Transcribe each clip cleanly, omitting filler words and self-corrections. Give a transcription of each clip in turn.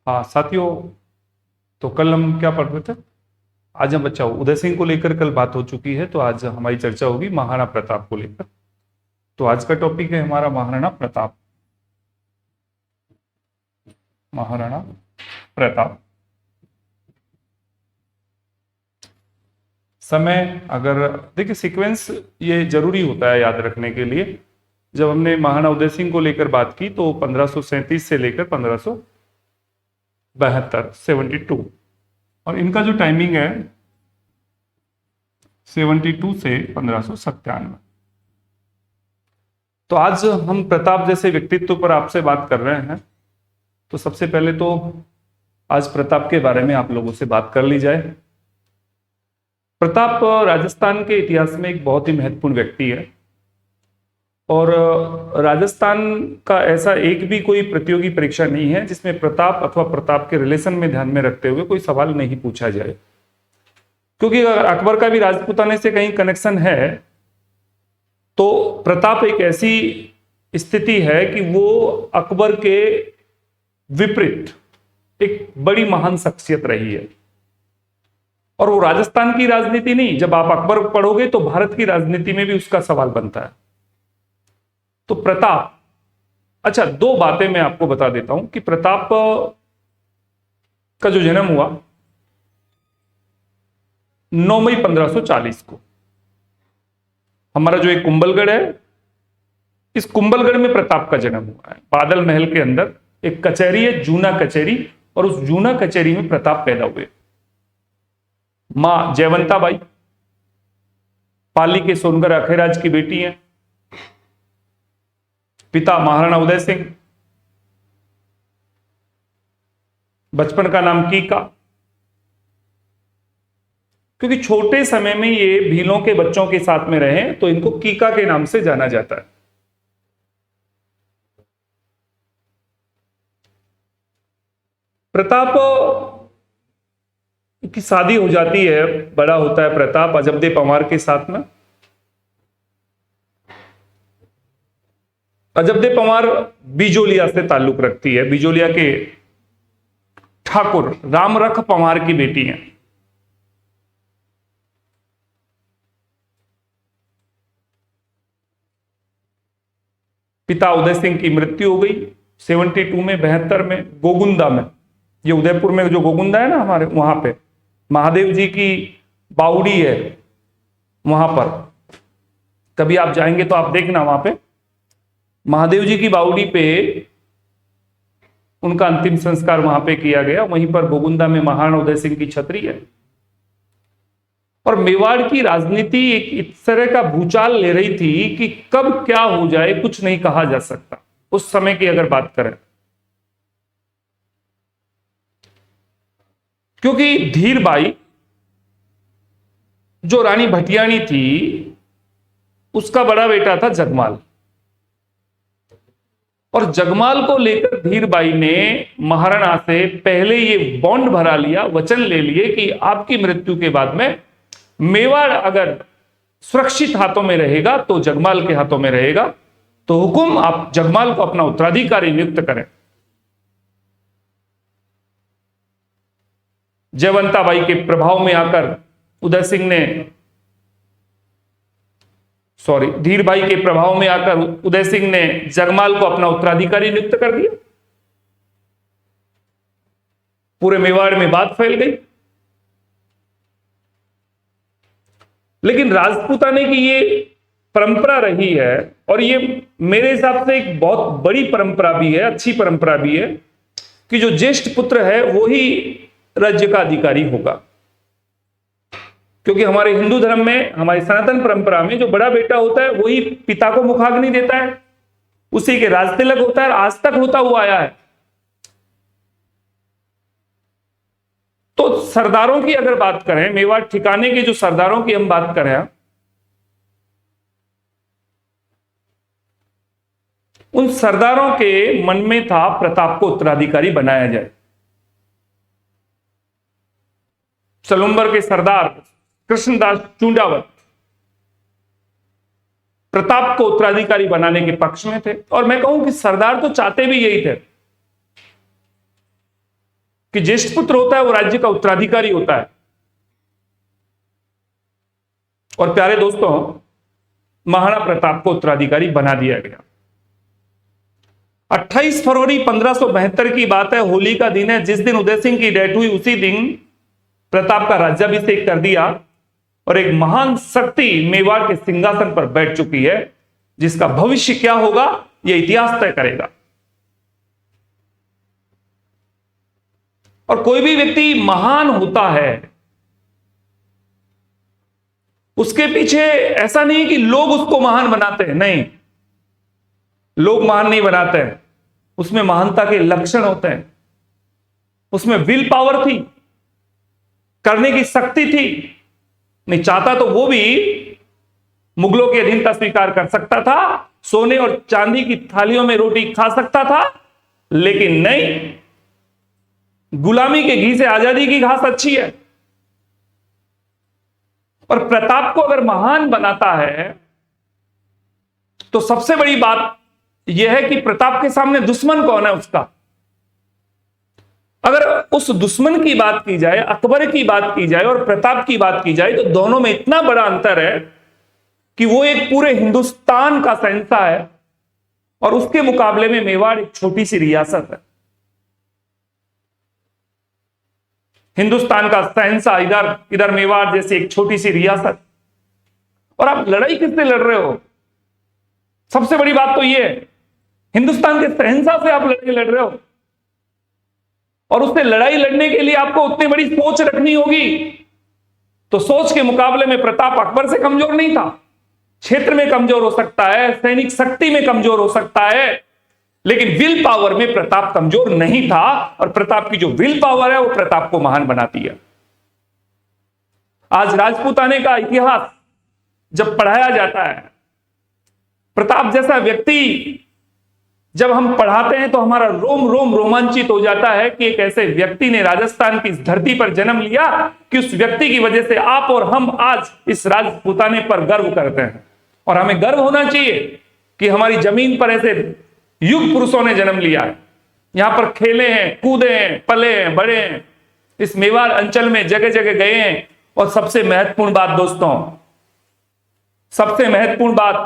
हाँ साथियों, तो कल हम क्या पढ़ रहे थे? आज हम बच्चा उदय सिंह को लेकर कल बात हो चुकी है, तो आज हमारी चर्चा होगी महाराणा प्रताप को लेकर। तो आज का टॉपिक है हमारा महाराणा प्रताप। महाराणा प्रताप। समय, अगर देखिए सीक्वेंस ये जरूरी होता है याद रखने के लिए। जब हमने महाराणा उदय सिंह को लेकर बात की तो 1537 से लेकर 1572, 72, और इनका जो टाइमिंग है 72 से 1597। तो आज हम प्रताप जैसे व्यक्तित्व पर आपसे बात कर रहे हैं, तो सबसे पहले तो आज प्रताप के बारे में आप लोगों से बात कर ली जाए। प्रताप राजस्थान के इतिहास में एक बहुत ही महत्वपूर्ण व्यक्ति है, और राजस्थान का ऐसा एक भी कोई प्रतियोगी परीक्षा नहीं है जिसमें प्रताप अथवा प्रताप के रिलेशन में ध्यान में रखते हुए कोई सवाल नहीं पूछा जाए। क्योंकि अगर अकबर का भी राजपूताने से कहीं कनेक्शन है, तो प्रताप एक ऐसी स्थिति है कि वो अकबर के विपरीत एक बड़ी महान शख्सियत रही है। और वो राजस्थान की राजनीति नहीं, जब आप अकबर पढ़ोगे तो भारत की राजनीति में भी उसका सवाल बनता है। तो प्रताप, अच्छा दो बातें मैं आपको बता देता हूं कि प्रताप का जो जन्म हुआ 9 मई 1540 को। हमारा जो एक कुंभलगढ़ है, इस कुंभलगढ़ में प्रताप का जन्म हुआ है। बादल महल के अंदर एक कचहरी है, जूना कचहरी, और उस जूना कचहरी में प्रताप पैदा हुए। मां जयवंता बाई पाली के सोनगर अखेराज की बेटी हैं। पिता महाराणा उदय सिंह, बचपन का नाम कीका, क्योंकि छोटे समय में ये भीलों के बच्चों के साथ में रहे तो इनको कीका के नाम से जाना जाता है। प्रताप की शादी हो जाती है, बड़ा होता है प्रताप अजबदे पंवार के साथ में। अजबदे पंवार बिजोलिया से ताल्लुक रखती है। बिजोलिया के ठाकुर रामरख पंवार की बेटी हैं। पिता उदय सिंह की मृत्यु हो गई 72 में, 72 में गोगुंदा में। ये उदयपुर में जो गोगुंदा है ना हमारे, वहां पे महादेव जी की बावड़ी है। वहां पर कभी आप जाएंगे तो आप देखना, वहां पे महादेव जी की बावड़ी पे उनका अंतिम संस्कार वहां पे किया गया। वहीं पर गोगुंदा में महाराणा उदय सिंह की छतरी है। और मेवाड़ की राजनीति एक इस तरह का भूचाल ले रही थी कि कब क्या हो जाए कुछ नहीं कहा जा सकता उस समय की अगर बात करें। क्योंकि धीरबाई जो रानी भटियाणी थी, उसका बड़ा बेटा था जगमाल, और जगमाल को लेकर धीरबाई ने महाराणा से पहले ये बॉन्ड भरा लिया, वचन ले लिए कि आपकी मृत्यु के बाद में मेवाड़ अगर सुरक्षित हाथों में रहेगा तो जगमाल के हाथों में रहेगा, तो हुकुम आप जगमाल को अपना उत्तराधिकारी नियुक्त करें। जयवंताबाई के प्रभाव में आकर उदय सिंह ने, सॉरी, धीरबाई के प्रभाव में आकर उदय सिंह ने जगमाल को अपना उत्तराधिकारी नियुक्त कर दिया। पूरे मेवाड़ में बात फैल गई। लेकिन राजपूताने की ये परंपरा रही है, और ये मेरे हिसाब से एक बहुत बड़ी परंपरा भी है, अच्छी परंपरा भी है, कि जो ज्येष्ठ पुत्र है वो ही राज्य का अधिकारी होगा। क्योंकि हमारे हिंदू धर्म में, हमारी सनातन परंपरा में जो बड़ा बेटा होता है वही पिता को मुखाग्नि देता है, उसी के राज तिलक होता है, आज तक होता हुआ आया है। तो सरदारों की अगर बात करें, मेवाड़ ठिकाने के जो सरदारों की हम बात करें, उन सरदारों के मन में था प्रताप को उत्तराधिकारी बनाया जाए। सलुम्बर के सरदार कृष्णदास चूंडावत प्रताप को उत्तराधिकारी बनाने के पक्ष में थे, और मैं कहूं कि सरदार तो चाहते भी यही थे। कि ज्येष्ठ पुत्र होता है वो राज्य का उत्तराधिकारी होता है। और प्यारे दोस्तों, महाराणा प्रताप को उत्तराधिकारी बना दिया गया। 28 फरवरी 1572 की बात है, होली का दिन है। जिस दिन उदय सिंह की डेथ हुई उसी दिन प्रताप का राज्याभिषेक कर दिया और एक महान शक्ति मेवाड़ के सिंहासन पर बैठ चुकी है, जिसका भविष्य क्या होगा यह इतिहास तय करेगा। और कोई भी व्यक्ति महान होता है, उसके पीछे ऐसा नहीं कि लोग उसको महान बनाते हैं, नहीं, लोग महान नहीं बनाते हैं, उसमें महानता के लक्षण होते हैं। उसमें विल पावर थी, करने की शक्ति थी। नहीं चाहता तो वो भी मुगलों की अधीनता स्वीकार कर सकता था, सोने और चांदी की थालियों में रोटी खा सकता था, लेकिन नहीं, गुलामी के घी से आजादी की घास अच्छी है। और प्रताप को अगर महान बनाता है तो सबसे बड़ी बात यह है कि प्रताप के सामने दुश्मन कौन है उसका। अगर उस दुश्मन की बात की जाए, अकबर की बात की जाए और प्रताप की बात की जाए, तो दोनों में इतना बड़ा अंतर है कि वो एक पूरे हिंदुस्तान का शहंशाह है और उसके मुकाबले में मेवाड़ एक छोटी सी रियासत है। हिंदुस्तान का शहंशाह इधर मेवाड़ जैसी एक छोटी सी रियासत, और आप लड़ाई किससे लड़ रहे हो? सबसे बड़ी बात तो यह है, हिंदुस्तान के शहंशाह से आप लड़ाई लड़ रहे हो, और उससे लड़ाई लड़ने के लिए आपको उतनी बड़ी सोच रखनी होगी। तो सोच के मुकाबले में प्रताप अकबर से कमजोर नहीं था। क्षेत्र में कमजोर हो सकता है, सैनिक शक्ति में कमजोर हो सकता है, लेकिन विल पावर में प्रताप कमजोर नहीं था। और प्रताप की जो विल पावर है वो प्रताप को महान बनाती है। आज राजपूताने का इतिहास जब पढ़ाया जाता है, प्रताप जैसा व्यक्ति जब हम पढ़ाते हैं तो हमारा रोम रोम रोमांचित हो जाता है कि एक ऐसे व्यक्ति ने राजस्थान की इस धरती पर जन्म लिया कि उस व्यक्ति की वजह से आप और हम आज इस राजपूताने पर गर्व करते हैं। और हमें गर्व होना चाहिए कि हमारी जमीन पर ऐसे युग पुरुषों ने जन्म लिया है, यहां पर खेले हैं, कूदे हैं, पले हैं, बड़े हैं, इस मेवाड़ अंचल में जगह जगह गए हैं। और सबसे महत्वपूर्ण बात दोस्तों, सबसे महत्वपूर्ण बात,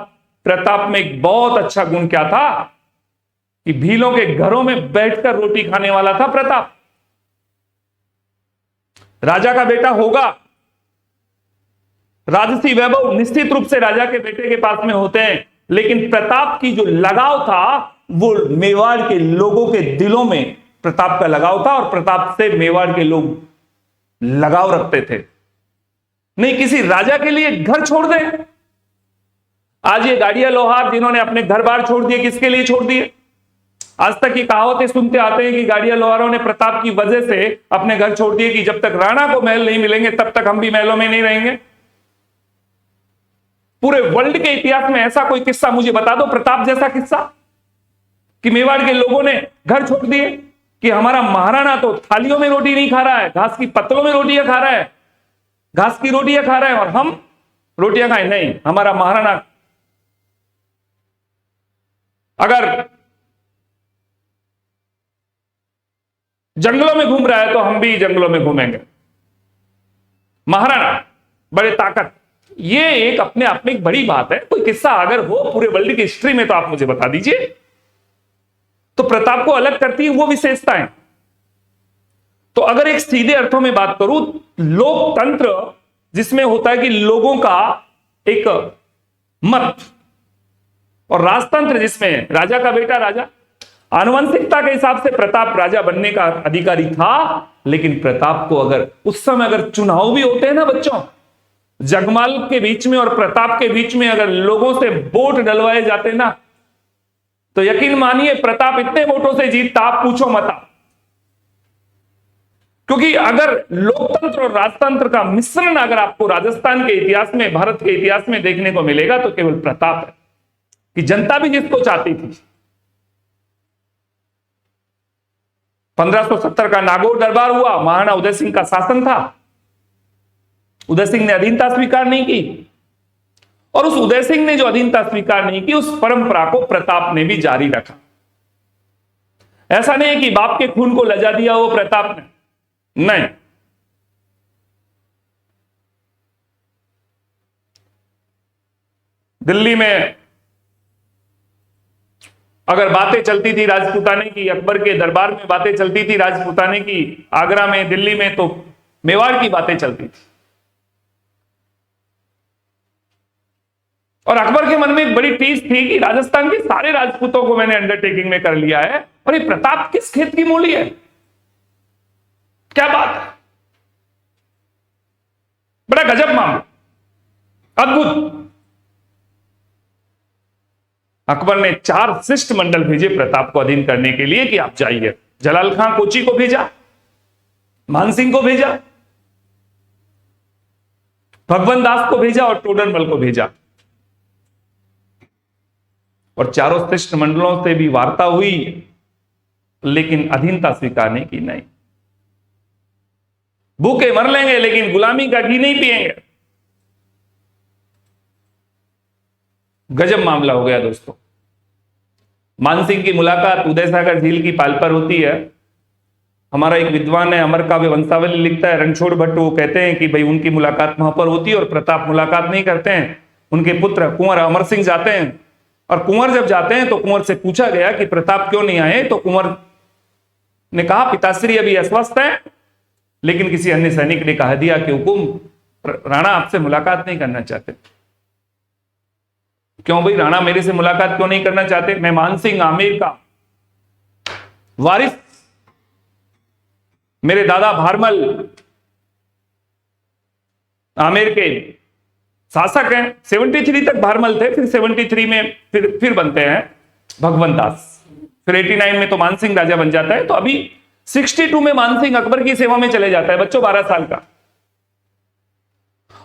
प्रताप में एक बहुत अच्छा गुण क्या था कि भीलों के घरों में बैठकर रोटी खाने वाला था प्रताप। राजा का बेटा होगा, राजसी वैभव निश्चित रूप से राजा के बेटे के पास में होते हैं, लेकिन प्रताप की जो लगाव था वो मेवाड़ के लोगों के दिलों में प्रताप का लगाव था, और प्रताप से मेवाड़ के लोग लगाव रखते थे। नहीं किसी राजा के लिए घर छोड़ दें। आज ये गाड़िया लोहार जिन्होंने अपने घर बार छोड़ दिए, किसके लिए छोड़ दिए? आज तक ये कहावतें सुनते आते हैं कि गाड़िया लोहारों ने प्रताप की वजह से अपने घर छोड़ दिए कि जब तक राणा को महल नहीं मिलेंगे तब तक हम भी महलों में नहीं रहेंगे। पूरे वर्ल्ड के इतिहास में ऐसा कोई किस्सा मुझे बता दो, प्रताप जैसा किस्सा, कि मेवाड़ के लोगों ने घर छोड़ दिए कि हमारा महाराणा तो थालियों में रोटी नहीं खा रहा है, घास की पत्तलों में रोटियां खा रहा है, घास की रोटियां खा रहा है, और हम रोटियां खाएं नहीं। हमारा महाराणा अगर जंगलों में घूम रहा है तो हम भी जंगलों में घूमेंगे। महाराणा बड़े ताकत, ये एक अपने आप में एक बड़ी बात है। कोई किस्सा अगर हो पूरे वर्ल्ड की हिस्ट्री में तो आप मुझे बता दीजिए। तो प्रताप को अलग करती है वो विशेषताएं। तो अगर एक सीधे अर्थों में बात करूं, लोकतंत्र जिसमें होता है कि लोगों का एक मत, और राजतंत्र जिसमें राजा का बेटा राजा, आनुवंशिकता के हिसाब से प्रताप राजा बनने का अधिकारी था। लेकिन प्रताप को अगर उस समय अगर चुनाव भी होते हैं ना बच्चों, जगमाल के बीच में और प्रताप के बीच में अगर लोगों से वोट डलवाए जाते ना, तो यकीन मानिए प्रताप इतने वोटों से जीतता आप पूछो मत। क्योंकि अगर लोकतंत्र और राजतंत्र का मिश्रण अगर आपको राजस्थान के इतिहास में, भारत के इतिहास में देखने को मिलेगा तो केवल प्रताप है, कि जनता भी जिसको चाहती थी। 1570 का नागौर दरबार हुआ, महाराणा उदय सिंह का शासन था। उदय सिंह ने अधीनता स्वीकार नहीं की, और उस उदय सिंह ने जो अधीनता स्वीकार नहीं की उस परंपरा को प्रताप ने भी जारी रखा। ऐसा नहीं है कि बाप के खून को लजा दिया वो प्रताप ने, नहीं। दिल्ली में अगर बातें चलती थी राजपूताने की, अकबर के दरबार में बातें चलती थी राजपूताने की, आगरा में, दिल्ली में, तो मेवाड़ की बातें चलती थी। और अकबर के मन में एक बड़ी टीस थी कि राजस्थान के सारे राजपूतों को मैंने अंडरटेकिंग में कर लिया है, और ये प्रताप किस खेत की मूली है, क्या बात है, बड़ा गजब मामला, अद्भुत। अकबर ने 4 शिष्टमंडल भेजे प्रताप को अधीन करने के लिए कि आप जाइए। जलाल खां कोची को भेजा, मानसिंह को भेजा, भगवंत दास को भेजा और टोडरमल को भेजा। और चारों शिष्टमंडलों से भी वार्ता हुई, लेकिन अधीनता स्वीकारने की नहीं। भूखे मर लेंगे लेकिन गुलामी का घी नहीं पिएंगे। गजब मामला हो गया दोस्तों। मानसिंह की मुलाकात उदय सागर झील की पाल पर होती है। हमारा एक विद्वान है, अमर काव्य वंशावली लिखता है, रणछोड़ भट्ट, वो कहते हैं कि भाई उनकी मुलाकात वहां पर होती है और प्रताप मुलाकात नहीं करते हैं। उनके पुत्र कुंवर अमर सिंह जाते हैं, और कुंवर जब जाते हैं तो कुंवर से पूछा गया कि प्रताप क्यों नहीं आए, तो कुंवर ने कहा पिताश्री अभी अस्वस्थ है। लेकिन किसी अन्य सैनिक ने कह दिया कि हुकुम, राणा आपसे मुलाकात नहीं करना चाहते। क्यों भाई, राणा मेरे से मुलाकात क्यों नहीं करना चाहते? मैं मानसिंह आमेर का वारिस, मेरे दादा भारमल आमेर के शासक हैं। 73 तक भारमल थे, फिर 73 में फिर बनते हैं भगवंत दास, फिर 89 में तो मानसिंह राजा बन जाता है। तो अभी 62 में मानसिंह अकबर की सेवा में चले जाता है, बच्चों 12 साल का।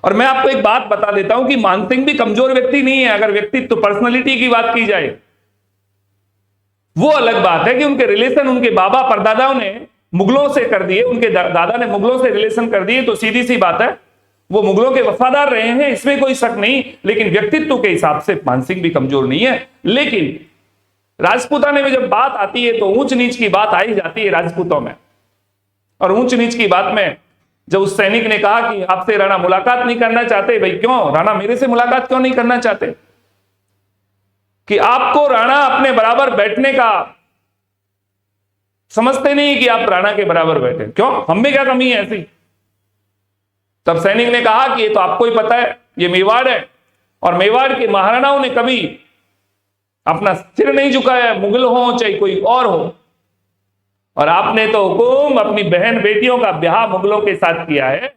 और मैं आपको एक बात बता देता हूं कि मानसिंह भी कमजोर व्यक्ति नहीं है। अगर व्यक्तित्व, पर्सनालिटी की बात की जाए, वो अलग बात है कि उनके रिलेशन उनके बाबा परदादाओं ने मुगलों से कर दिए, उनके दादा ने मुगलों से रिलेशन कर दिए, तो सीधी सी बात है वो मुगलों के वफादार रहे हैं, इसमें कोई शक नहीं। लेकिन व्यक्तित्व के हिसाब से मानसिंह भी कमजोर नहीं है। लेकिन राजपूताने में जब बात आती है तो ऊंच नीच की बात आई जाती है राजपूतों में। और ऊंच नीच की बात में जब उस सैनिक ने कहा कि आपसे राणा मुलाकात नहीं करना चाहते, भाई क्यों, राणा मेरे से मुलाकात क्यों नहीं करना चाहते? कि आपको राणा अपने बराबर बैठने का समझते नहीं कि आप राणा के बराबर बैठे, क्यों, हम में क्या कमी है ऐसी? तब सैनिक ने कहा कि ये तो आपको ही पता है, ये मेवाड़ है, और मेवाड़ के महाराणाओं ने कभी अपना सिर नहीं झुकाया, मुगल हो चाहे कोई और हो। और आपने तो हुकुम अपनी बहन बेटियों का ब्याह मुगलों के साथ किया है।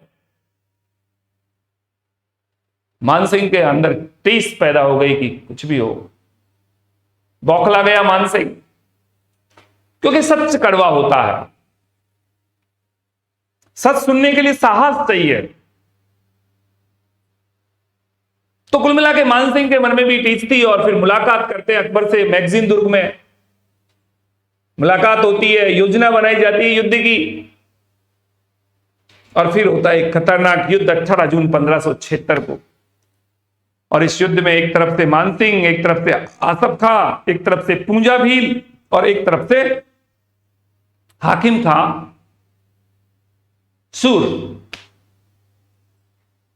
मानसिंह के अंदर टीस पैदा हो गई कि कुछ भी हो, बौखला गया मानसिंह, क्योंकि सच कड़वा होता है। सच सुनने के लिए साहस चाहिए। तो कुल मिला के मानसिंह के मन में भी टीस थी। और फिर मुलाकात करते हैं अकबर से, मैगजीन दुर्ग में मुलाकात होती है, योजना बनाई जाती है युद्ध की, और फिर होता है एक खतरनाक युद्ध 18 जून 1576 को। और इस युद्ध में एक तरफ से मानसिंह, एक तरफ से आसफ खां, एक तरफ से पूंजा भील, और एक तरफ से हाकिम खां सूर।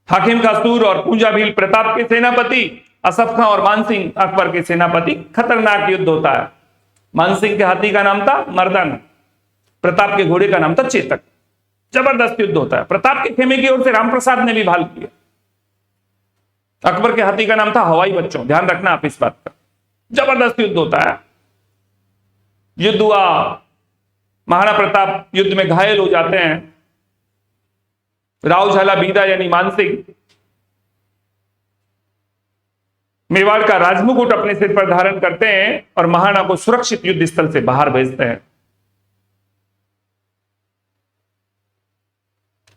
हाकिम खां सूर और पूंजा भील प्रताप के सेनापति, आसफ खां और मानसिंह अकबर के सेनापति। खतरनाक युद्ध होता है। मानसिंह के हाथी का नाम था मर्दन, प्रताप के घोड़े का नाम था चेतक। जबरदस्त युद्ध होता है। प्रताप के खेमे की ओर से रामप्रसाद ने भी भाल किया। अकबर के हाथी का नाम था हवाई बच्चों, ध्यान रखना आप इस बात का। जबरदस्त युद्ध होता है। युद्ध हुआ, महाराणा प्रताप युद्ध में घायल हो जाते हैं। राव झाला बीदा यानी मानसिंह मेवाड़ का राजमुकुट अपने सिर पर धारण करते हैं और महाराणा को सुरक्षित युद्ध स्थल से बाहर भेजते हैं।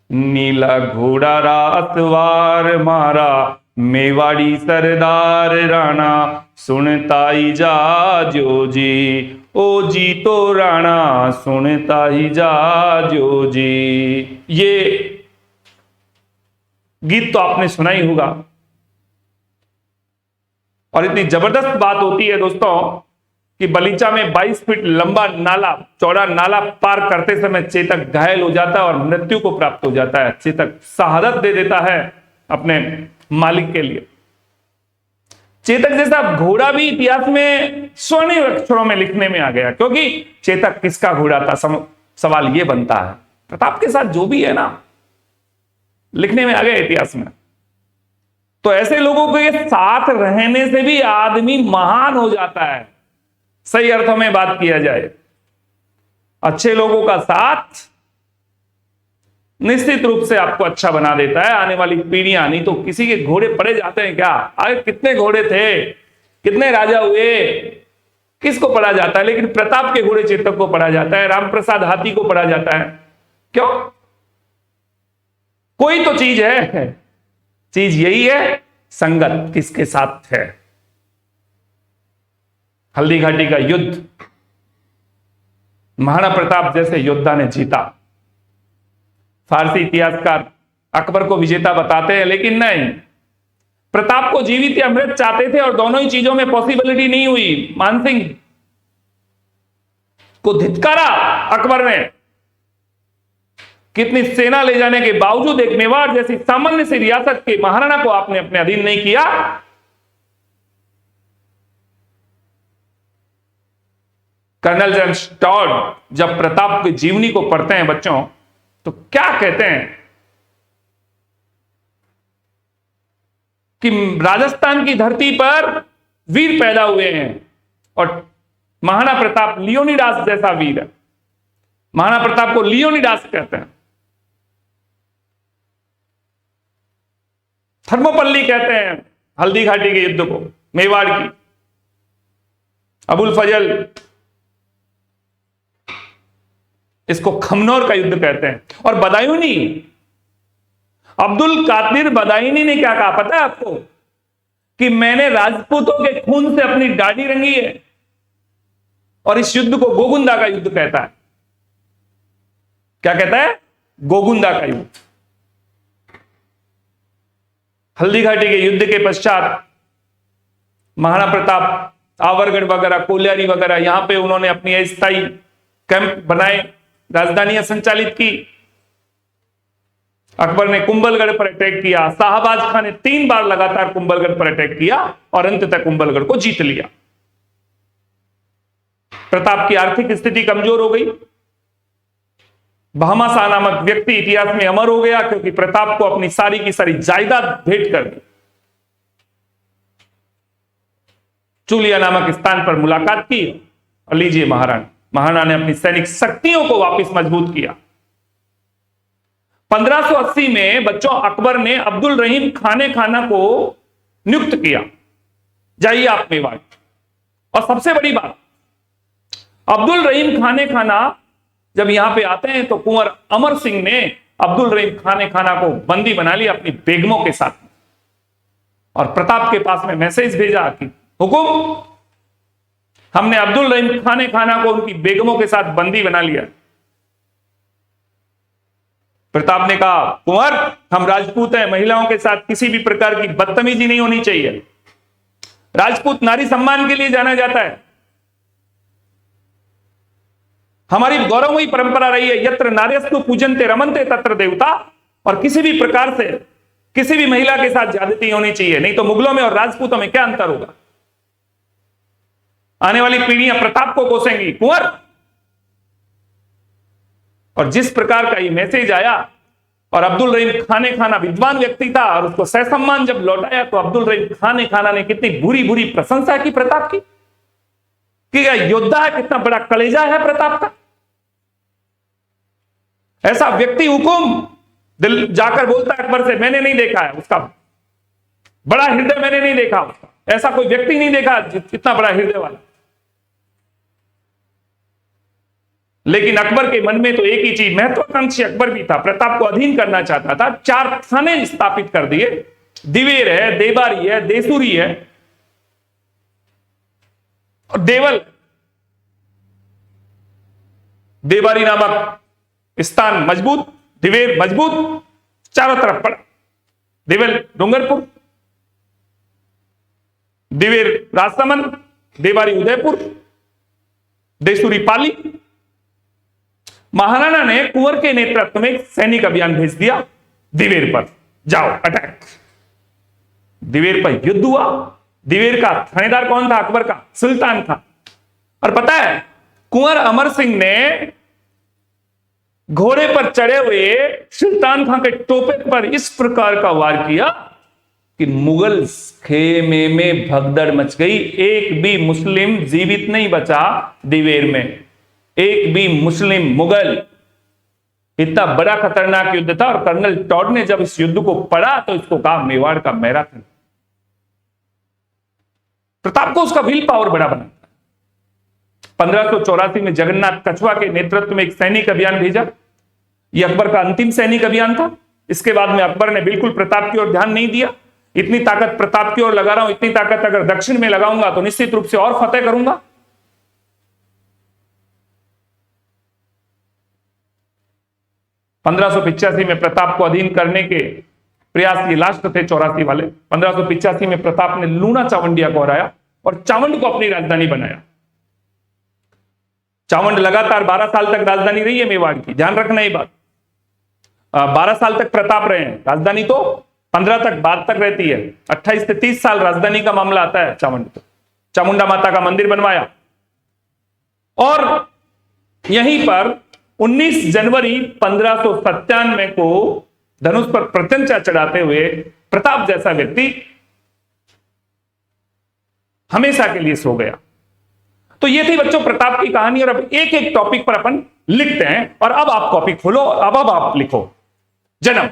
नीला घोड़ा रातवार मारा, मेवाड़ी सरदार राणा, सुनता ही जा जो जी, ओ जी तो राणा सुनता ही जा जो जी। ये गीत तो आपने सुना ही होगा। और इतनी जबरदस्त बात होती है दोस्तों कि बलीचा में 22 फीट लंबा नाला, चौड़ा नाला पार करते समय चेतक घायल हो जाता है और मृत्यु को प्राप्त हो जाता है। चेतक शहादत दे देता है अपने मालिक के लिए। चेतक जैसा घोड़ा भी इतिहास में स्वर्णिम अक्षरों में लिखने में आ गया, क्योंकि चेतक किसका घोड़ा था, सवाल यह बनता है। प्रताप के साथ जो भी है ना, लिखने में आ गया इतिहास में। तो ऐसे लोगों के साथ रहने से भी आदमी महान हो जाता है, सही अर्थों में बात किया जाए। अच्छे लोगों का साथ निश्चित रूप से आपको अच्छा बना देता है। आने वाली पीढ़ियां, नहीं तो किसी के घोड़े पड़े जाते हैं क्या? आगे कितने घोड़े थे, कितने राजा हुए, किसको पढ़ा जाता है? लेकिन प्रताप के घोड़े चेतक को पढ़ा जाता है, रामप्रसाद हाथी को पढ़ा जाता है। क्यों? कोई तो चीज है, चीज यही है, संगत किसके साथ है। हल्दी घाटी का युद्ध महाराणा प्रताप जैसे योद्धा ने जीता। फारसी इतिहासकार अकबर को विजेता बताते हैं, लेकिन नहीं, प्रताप को जीवित या मृत चाहते थे और दोनों ही चीजों में पॉसिबिलिटी नहीं हुई। मानसिंह को धिक्कारा अकबर ने, कितनी सेना ले जाने के बावजूद एक मेवाड़ जैसी सामान्य सी रियासत के महाराणा को आपने अपने अधीन नहीं किया। कर्नल जॉन स्टॉर्ड जब प्रताप की जीवनी को पढ़ते हैं बच्चों, तो क्या कहते हैं कि राजस्थान की धरती पर वीर पैदा हुए हैं और महाराणा प्रताप लियोनिडास जैसा वीर है। महाराणा प्रताप को लियोनिडास कहते हैं, थर्मोपल्ली कहते हैं हल्दी घाटी के युद्ध को, मेवाड़ की। अबुल फजल, इसको खमनौर का युद्ध कहते हैं। और बदायूनी, अब्दुल कादिर बदायूनी ने क्या कहा पता है आपको? कि मैंने राजपूतों के खून से अपनी दाढ़ी रंगी है। और इस युद्ध को गोगुंदा का युद्ध कहता है। क्या कहता है? गोगुंदा का युद्ध। हल्दी घाटी के युद्ध के पश्चात महाराणा प्रताप आवरगढ़ वगैरह, कोल्यारी वगैरह, यहां पे उन्होंने अपनी अस्थायी कैंप बनाए, राजधानियां संचालित की। अकबर ने कुंभलगढ़ पर अटैक किया। शाहबाज खान ने 3 बार लगातार कुंभलगढ़ पर अटैक किया और अंततः कुंभलगढ़ को जीत लिया। प्रताप की आर्थिक स्थिति कमजोर हो गई। बहामा शाह नामक व्यक्ति इतिहास में अमर हो गया, क्योंकि प्रताप को अपनी सारी की सारी जायदाद भेंट कर दी। चूलिया नामक स्थान पर मुलाकात की और लीजिए महाराणा ने अपनी सैनिक शक्तियों को वापस मजबूत किया। 1580 में बच्चों अकबर ने अब्दुल रहीम खाने खाना को नियुक्त किया, जाइए आप मेवाड़। और सबसे बड़ी बात, अब्दुल रहीम खाने खाना जब यहां पे आते हैं तो कुंवर अमर सिंह ने अब्दुल रहीम खाने खाना को बंदी बना लिया अपनी बेगमों के साथ। और प्रताप के पास में मैसेज भेजा कि हुकुम, हमने अब्दुल रहीम खाने खाना को उनकी बेगमों के साथ बंदी बना लिया। प्रताप ने कहा, कुंवर, हम राजपूत हैं, महिलाओं के साथ किसी भी प्रकार की बदतमीजी नहीं होनी चाहिए। राजपूत नारी सम्मान के लिए जाना जाता है। हमारी गौरवमयी परंपरा रही है, यत्र नार्यस्तु पूजन्ते रमन्ते तत्र देवता। और किसी भी प्रकार से किसी भी महिला के साथ ज्यादती होनी चाहिए, नहीं तो मुगलों में और राजपूतों में क्या अंतर होगा? आने वाली पीढ़ियां प्रताप को कोसेंगी, कुंवर। और जिस प्रकार का ये मैसेज आया, और अब्दुल रहीम खाने खाना विद्वान व्यक्ति था और उसको सहसम्मान जब लौटाया, तो अब्दुल रहीम खाने खाना ने कितनी बुरी बुरी प्रशंसा की प्रताप की, कि यह योद्धा है, कितना बड़ा कलेजा है प्रताप का। ऐसा व्यक्ति हुकुम दिल जाकर बोलता है अकबर से, मैंने नहीं देखा है उसका बड़ा हृदय, मैंने नहीं देखा उसका, ऐसा कोई व्यक्ति नहीं देखा इतना बड़ा हृदय वाला। लेकिन अकबर के मन में तो एक ही चीज, महत्वाकांक्षी अकबर भी था, प्रताप को अधीन करना चाहता था। 4 थाने स्थापित कर दिए, दिवेर है, देबारी है, देसुरी है और देवल। देबारी नामक स्थान मजबूत, दिवेर मजबूत, चारों तरफ पड़ा। दिवेल डूंगरपुर, दिवेर राजसमंद, देबारी उदयपुर, देशूरी पाली। महाराणा ने कुंवर के नेतृत्व में एक सैनिक अभियान भेज दिया दिवेर पर, जाओ अटैक। दिवेर पर युद्ध हुआ। दिवेर का थानेदार कौन था? अकबर का सुल्तान था। और पता है कुंवर अमर सिंह ने घोड़े पर चढ़े हुए सुल्तान खां के टोपे पर इस प्रकार का वार किया कि मुगल खेमे में भगदड़ मच गई। एक भी मुस्लिम जीवित नहीं बचा दिवेर में, एक भी मुस्लिम मुगल। इतना बड़ा खतरनाक युद्ध था। और कर्नल टॉड ने जब इस युद्ध को पढ़ा तो इसको कहा मेवाड़ का मैराथन। प्रताप को उसका विल पावर बड़ा बना। 1584 में जगन्नाथ कछुआ के नेतृत्व में एक सैनिक अभियान भेजा। यह अकबर का अंतिम सैनिक अभियान था। इसके बाद में अकबर ने बिल्कुल प्रताप की ओर ध्यान नहीं दिया। इतनी ताकत प्रताप की ओर लगा रहा हूं, इतनी ताकत अगर दक्षिण में लगाऊंगा तो निश्चित रूप से और फतेह करूंगा। 1585 में प्रताप को अधीन करने के प्रयास ये लास्ट थे 84 वाले। 1585 में प्रताप ने लूणा चावंडिया को हराया और चावंड को अपनी राजधानी बनाया। चावंड लगातार 12 साल तक राजधानी रही है मेवाड़ की, ध्यान रखना ये बात। 12 साल तक प्रताप रहे हैं, राजधानी तो 15 तक बाद तक रहती है। 28 से 30 साल राजधानी का मामला आता है चावंड को। चामुंडा माता का मंदिर बनवाया और यहीं पर 19 जनवरी 1597 को धनुष पर प्रत्यंचा चढ़ाते हुए प्रताप जैसा व्यक्ति हमेशा के लिए सो गया। तो ये थी बच्चों प्रताप की कहानी। और अब एक एक टॉपिक पर अपन लिखते हैं। और अब आप कॉपी खोलो, अब आप लिखो। जन्म